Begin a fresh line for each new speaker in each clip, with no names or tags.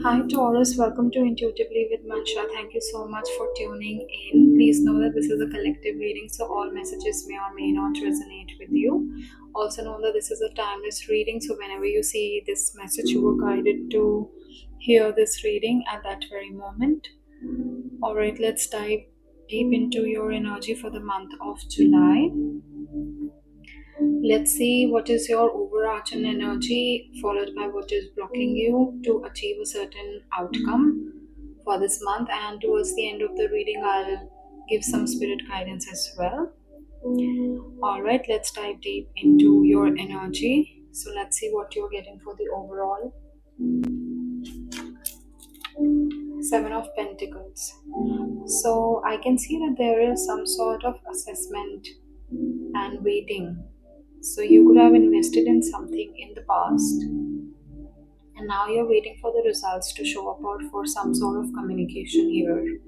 Hi Taurus, welcome to Intuitively with Mansha. Thank you so much for tuning in. Please know that this is a collective reading, so all messages may or may not resonate with you. Also, know that this is a timeless reading, so whenever you see this message, you are guided to hear this reading at that very moment. Alright, let's dive deep into your energy for the month of July. Let's see what is your overarching energy, followed by what is blocking you to achieve a certain outcome for this month. And towards the end of the reading, I'll give some spirit guidance as well. All right, let's dive deep into your energy. So, let's see what you're getting for the overall. Seven of Pentacles. So, I can see that there is some sort of assessment and waiting. So, you could have invested in something in the past and now you're waiting for the results to show up or for some sort of communication here.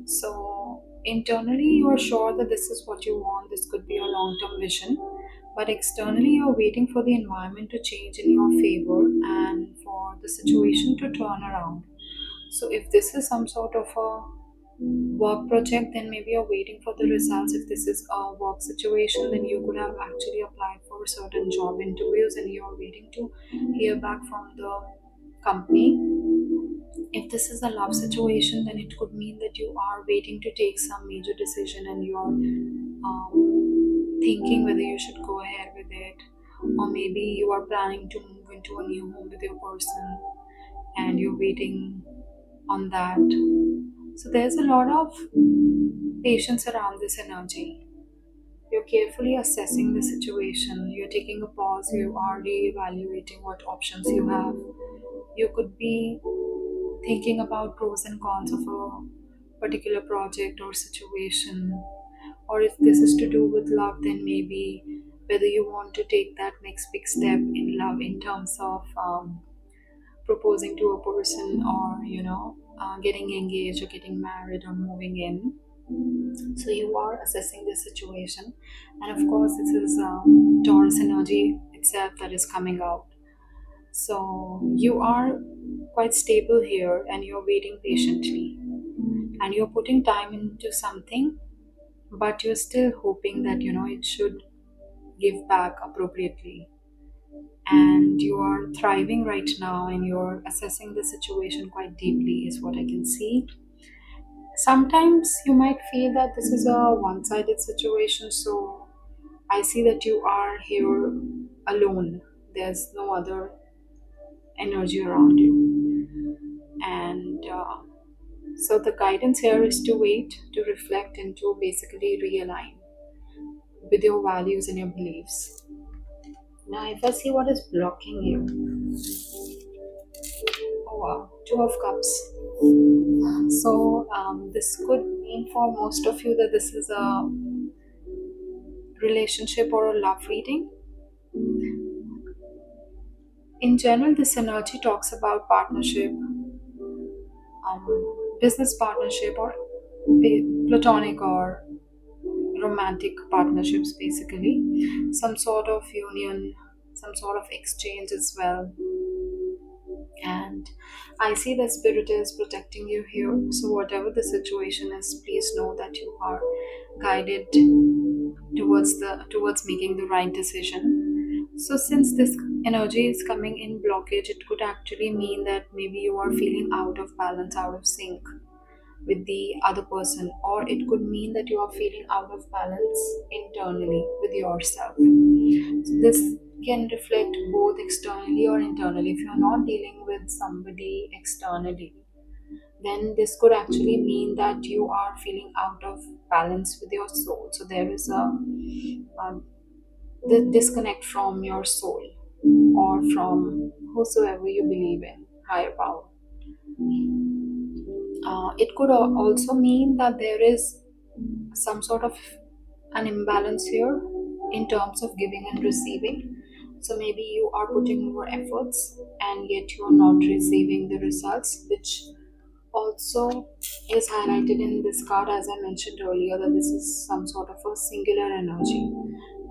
So internally you are sure that this is what you want, this could be a long-term vision, but externally you're waiting for the environment to change in your favor and for the situation to turn around. So if this is some sort of a work project, then maybe you're waiting for the results. If this is a work situation, then you could have actually applied for certain job interviews and you're waiting to hear back from the company. If this is a love situation, then it could mean that you are waiting to take some major decision and you're thinking whether you should go ahead with it, or maybe you are planning to move into a new home with your person and you're waiting on that. So there's a lot of patience around this energy. You're carefully assessing the situation, you're taking a pause, you are re-evaluating what options you have. You could be thinking about pros and cons of a particular project or situation. Or if this is to do with love, then maybe whether you want to take that next big step in love in terms of proposing to a person, or getting engaged or getting married or moving in. So you are assessing the situation, and of course this is Taurus energy itself that is coming out. So you are quite stable here and you're waiting patiently and you're putting time into something, but you're still hoping that it should give back appropriately. And you are thriving right now and you're assessing the situation quite deeply, is what I can see. Sometimes you might feel that this is a one sided situation, so I see that you are here alone. There's no other energy around you. And so the guidance here is to wait, to reflect, and to basically realign with your values and your beliefs. Now, if I see what is blocking you, oh wow, Two of Cups. So, this could mean for most of you that this is a relationship or a love reading. In general, this energy talks about partnership, business partnership, or platonic or romantic partnerships, basically. Some sort of union, some sort of exchange as well. And I see that spirit is protecting you here. So whatever the situation is, please know that you are guided towards making the right decision. So since this energy is coming in blockage, it could actually mean that maybe you are feeling out of balance, out of sync with the other person, or it could mean that you are feeling out of balance internally with yourself. So this can reflect both externally or internally. If you're not dealing with somebody externally, then this could actually mean that you are feeling out of balance with your soul. So there is a the disconnect from your soul or from whosoever you believe in, higher power. It could also mean that there is some sort of an imbalance here in terms of giving and receiving. So maybe you are putting more efforts and yet you are not receiving the results, which also is highlighted in this card, as I mentioned earlier, that this is some sort of a singular energy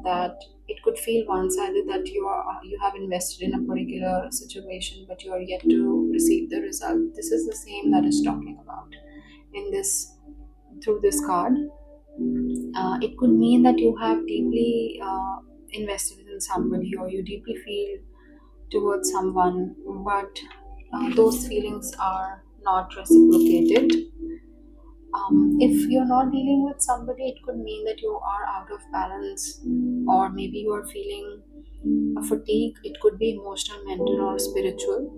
that it could feel one-sided, that you have invested in a particular situation but you are yet to receive the result. This is the same that is talking about in this, through this card. It could mean that you have deeply invested in somebody, or you deeply feel towards someone, but those feelings are not reciprocated. If you're not dealing with somebody, it could mean that you are out of balance, or maybe you are feeling a fatigue. It could be emotional, mental, or spiritual.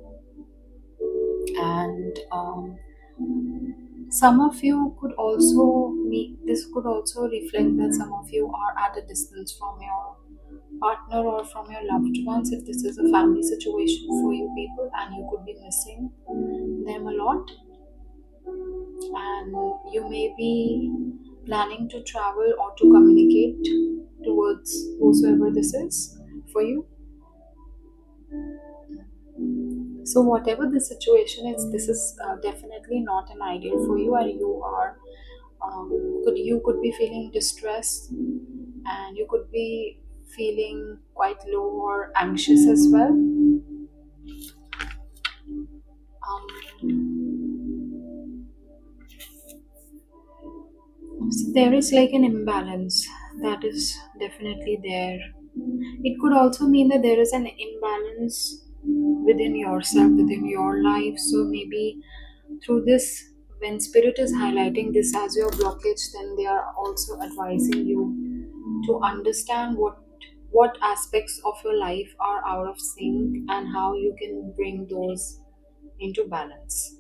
And some of you could also meet, this could also reflect that some of you are at a distance from your partner or from your loved ones, if this is a family situation for you people, and you could be missing them a lot. And you may be planning to travel or to communicate towards whosoever this is for you. So whatever the situation is, this is definitely not an ideal for you, and you are you could be feeling distressed, and you could be feeling quite low or anxious as well. So there is like an imbalance that is definitely there. It could also mean that there is an imbalance within yourself, within your life. So maybe through this, when spirit is highlighting this as your blockage, then they are also advising you to understand what aspects of your life are out of sync and how you can bring those into balance.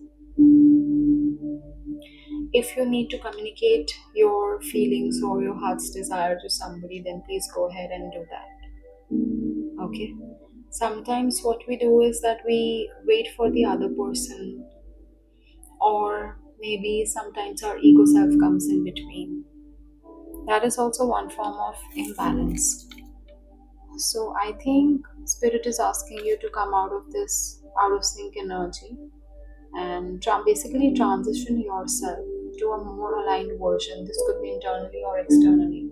If you need to communicate your feelings or your heart's desire to somebody, then please go ahead and do that. Okay. Sometimes what we do is that we wait for the other person, or maybe sometimes our ego self comes in between. That is also one form of imbalance. So I think spirit is asking you to come out of this out of sync energy and basically transition yourself to a more aligned version. This could be internally or externally.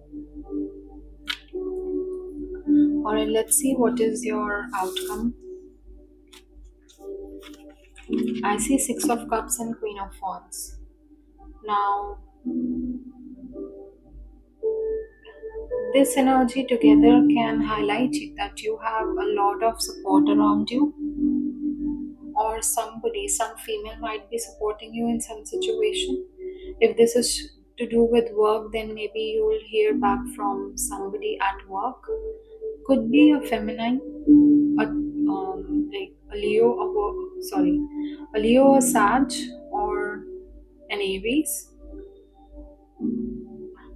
Alright, let's see what is your outcome. I see Six of Cups and Queen of Wands. Now, this energy together can highlight that you have a lot of support around you, or somebody, some female might be supporting you in some situation. If this is to do with work, then maybe you will hear back from somebody at work. Could be a feminine, like a Leo, a Leo, a Sag, or an Aries.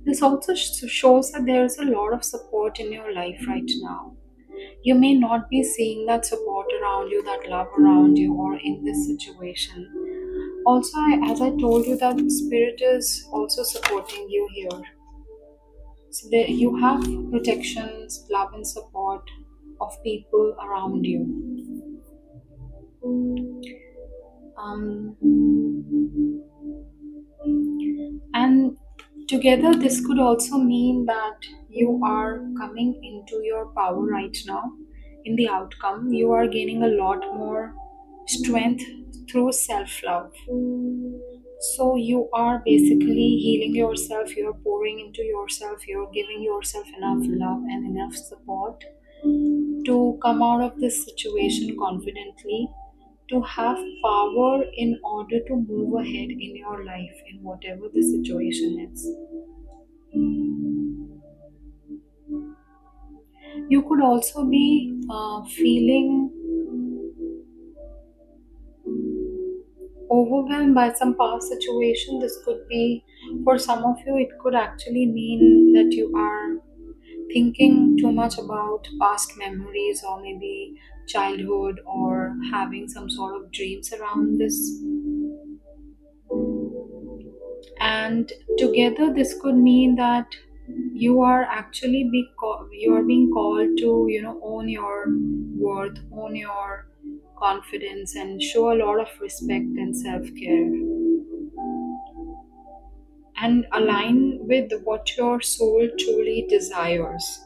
This also shows that there is a lot of support in your life right now. You may not be seeing that support around you, that love around you, or in this situation. Also, as I told you, that spirit is also supporting you here. So there, you have protections, love, and support of people around you. Um, and together, this could also mean that you are coming into your power right now. In the outcome, you are gaining a lot more strength through self love. So, you are basically healing yourself, you're pouring into yourself, you're giving yourself enough love and enough support to come out of this situation confidently, to have power in order to move ahead in your life in whatever the situation is. You could also be feeling overwhelmed by some past situation. This could be, for some of you, it could actually mean that you are thinking too much about past memories, or maybe childhood, or having some sort of dreams around this. And together, this could mean that you are actually you are being called to, own your worth, own your confidence, and show a lot of respect and self-care, and align with what your soul truly desires.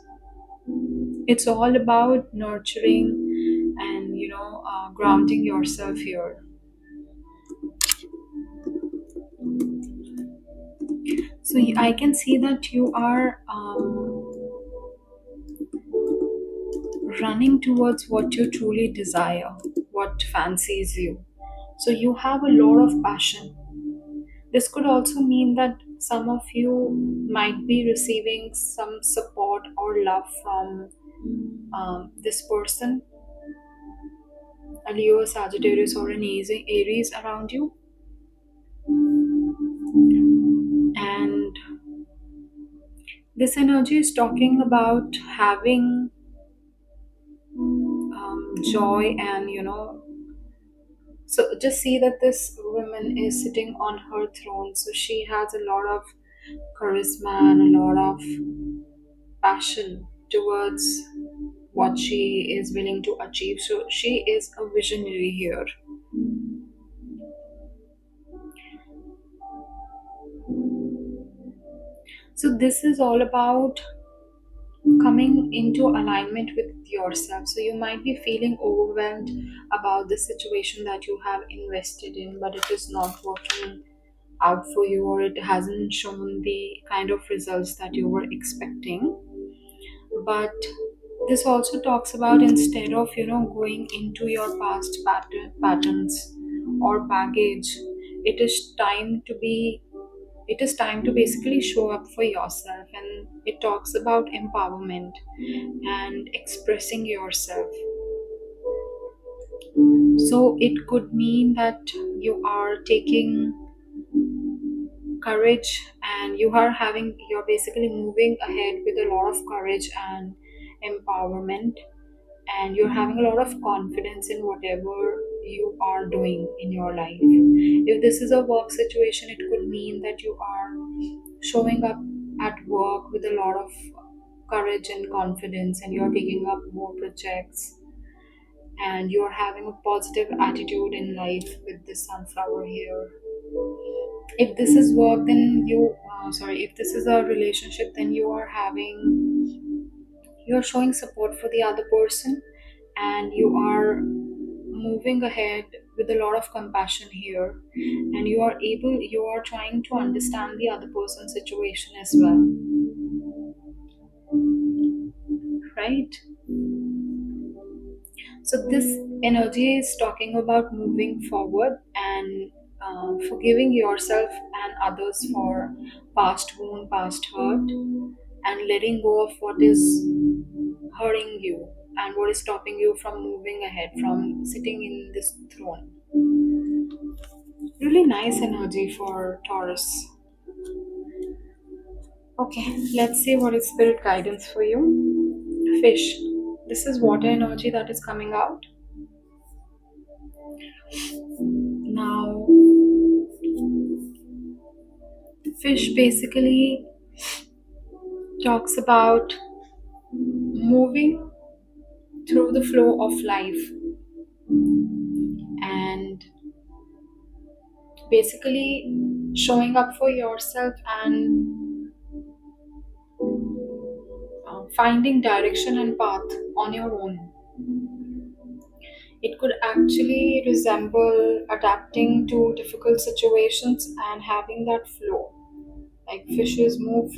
It's all about nurturing and grounding yourself here. So I can see that you are running towards what you truly desire, what fancies you. So you have a lot of passion. This could also mean that some of you might be receiving some support or love from this person, a Leo, Sagittarius, or an Aries around you. And this energy is talking about having joy, and so just see that this woman is sitting on her throne. So she has a lot of charisma and a lot of passion towards what she is willing to achieve. So she is a visionary here. So this is all about coming into alignment with yourself. So you might be feeling overwhelmed about the situation that you have invested in, but it is not working out for you, or it hasn't shown the kind of results that you were expecting. But this also talks about, instead of going into your past patterns or baggage, it is time to be it is time to basically show up for yourself. And it talks about empowerment and expressing yourself. So it could mean that you are taking courage, and you're basically moving ahead with a lot of courage and empowerment, and you're having a lot of confidence in whatever you are doing in your life. If this is a work situation, it could mean that you are showing up at work with a lot of courage and confidence, and you're taking up more projects, and you're having a positive attitude in life with this sunflower here. If this is work, then if this is a relationship, then you're showing support for the other person, and you are moving ahead with a lot of compassion here, and you are trying to understand the other person's situation as well, right? So this energy is talking about moving forward and forgiving yourself and others for past wound, past hurt, and letting go of what is hurting you and what is stopping you from moving ahead, from sitting in this throne. Really nice energy for Taurus. Okay, let's see what is spirit guidance for you. Fish. This is water energy that is coming out. Now, fish basically talks about moving through the flow of life and basically showing up for yourself and finding direction and path on your own. It could actually resemble adapting to difficult situations and having that flow. Like fishes move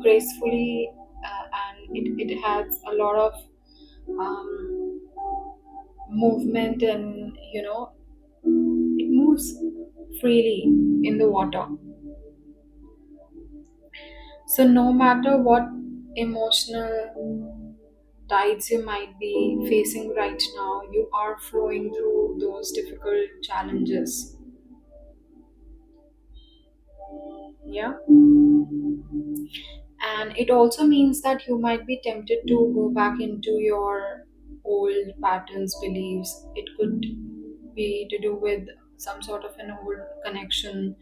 gracefully, and it has a lot of um, movement, and it moves freely in the water. So no matter what emotional tides you might be facing right now, you are flowing through those difficult challenges. Yeah. And it also means that you might be tempted to go back into your old patterns, beliefs. It could be to do with some sort of an old connection,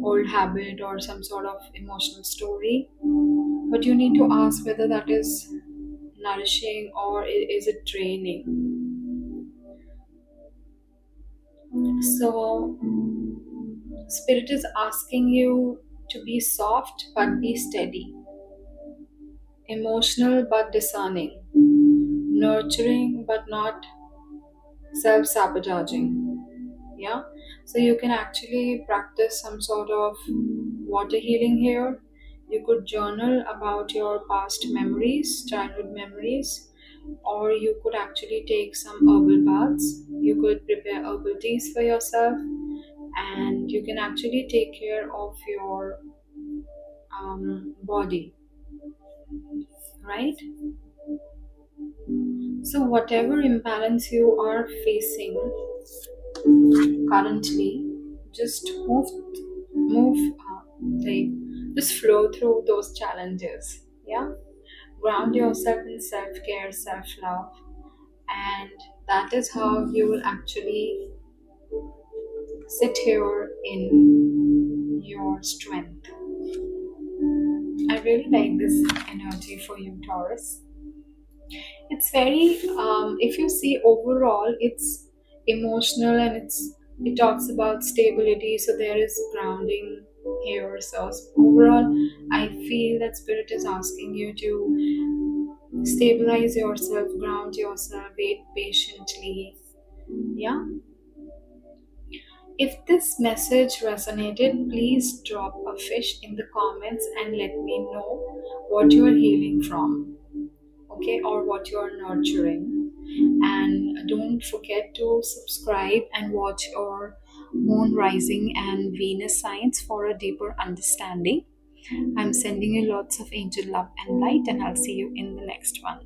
old habit, or some sort of emotional story. But you need to ask whether that is nourishing, or is it draining. So spirit is asking you to be soft but be steady emotional but discerning, nurturing but not self sabotaging. Yeah, so you can actually practice some sort of water healing here. You could journal about your past memories, childhood memories, or you could actually take some herbal baths. You could prepare herbal teas for yourself, and you can actually take care of your body, right? So, whatever imbalance you are facing currently, just like just flow through those challenges. Yeah, ground yourself in self-care, self-love, and that is how you will actually sit here in your strength. I really like this energy for you, Taurus. It's very if you see overall, it's emotional, and it talks about stability, so there is grounding here. So overall, I feel that spirit is asking you to stabilize yourself, ground yourself, wait patiently. Yeah, if this message resonated, please drop a fish in the comments and let me know what you are healing from, okay, or what you are nurturing. And don't forget to subscribe and watch your moon rising and Venus signs for a deeper understanding. I'm sending you lots of angel love and light, and I'll see you in the next one.